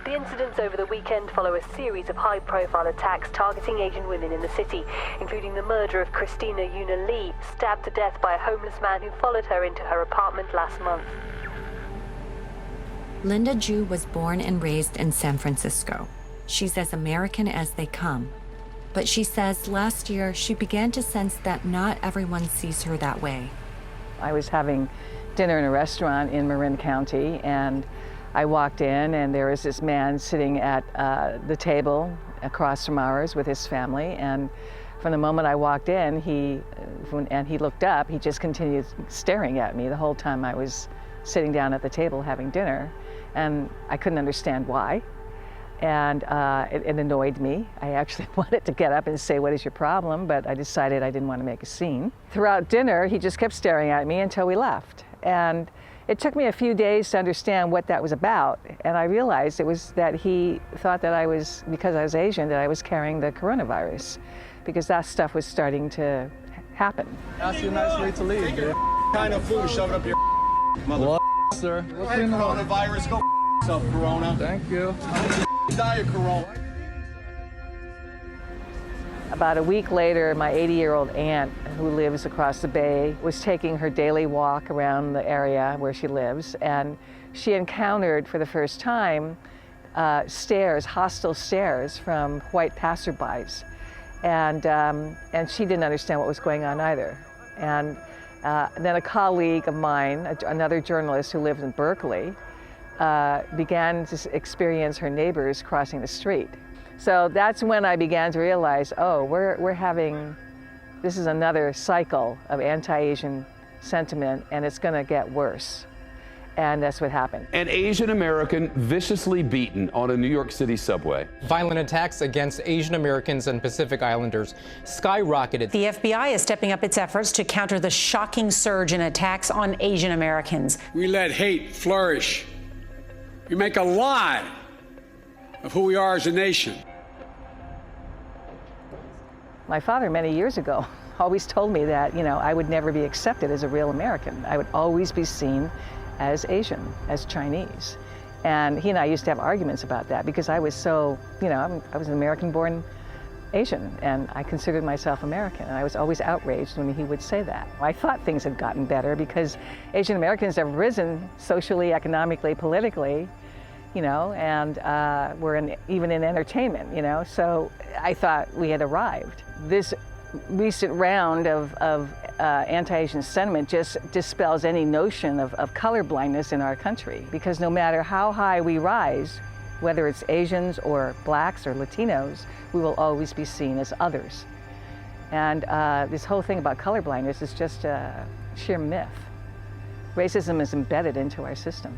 The incidents over the weekend follow a series of high-profile attacks targeting Asian women in the city, including the murder of Christina Yuna Lee, stabbed to death by a homeless man who followed her into her apartment last month. Linda Ju was born and raised in San Francisco. She's as American as they come. But she says last year she began to sense that not everyone sees her that way. I was having dinner in a restaurant in Marin County, and I walked in and there was this man sitting at the table across from ours with his family, and from the moment I walked in, he looked up, he just continued staring at me the whole time I was sitting down at the table having dinner, and I couldn't understand why. And it annoyed me. I actually wanted to get up and say, "What is your problem?" But I decided I didn't want to make a scene. Throughout dinner, he just kept staring at me until we left. And it took me a few days to understand what that was about. And I realized it was that he thought that I was, because I was Asian, that I was carrying the coronavirus, because that stuff was starting to happen. Ask you nicely to leave, dude. Kind of food, shove it up your mother. What, sir? What's Hey, coronavirus, go yourself, Corona. Thank you. Die of Corona. About a week later, my 80-year-old aunt, who lives across the bay, was taking her daily walk around the area where she lives, and she encountered for the first time hostile stares from white passerbys, and she didn't understand what was going on either. And then a colleague of mine, another journalist who lived in Berkeley, began to experience her neighbors crossing the street. So that's when I began to realize, oh, this is another cycle of anti-Asian sentiment, and it's going to get worse. And that's what happened. An Asian American viciously beaten on a New York City subway. Violent attacks against Asian Americans and Pacific Islanders skyrocketed. The FBI is stepping up its efforts to counter the shocking surge in attacks on Asian Americans. We let hate flourish. We make a lie of who we are as a nation. My father, many years ago, always told me that, I would never be accepted as a real American. I would always be seen as Asian, as Chinese. And he and I used to have arguments about that because I was so, I was an American-born Asian, and I considered myself American, and I was always outraged when he would say that. I thought things had gotten better because Asian Americans have risen socially, economically, politically, and even in entertainment, so I thought we had arrived. This recent round of anti-Asian sentiment just dispels any notion of colorblindness in our country, because no matter how high we rise, whether it's Asians or blacks or Latinos, we will always be seen as others. And this whole thing about colorblindness is just a sheer myth. Racism is embedded into our system.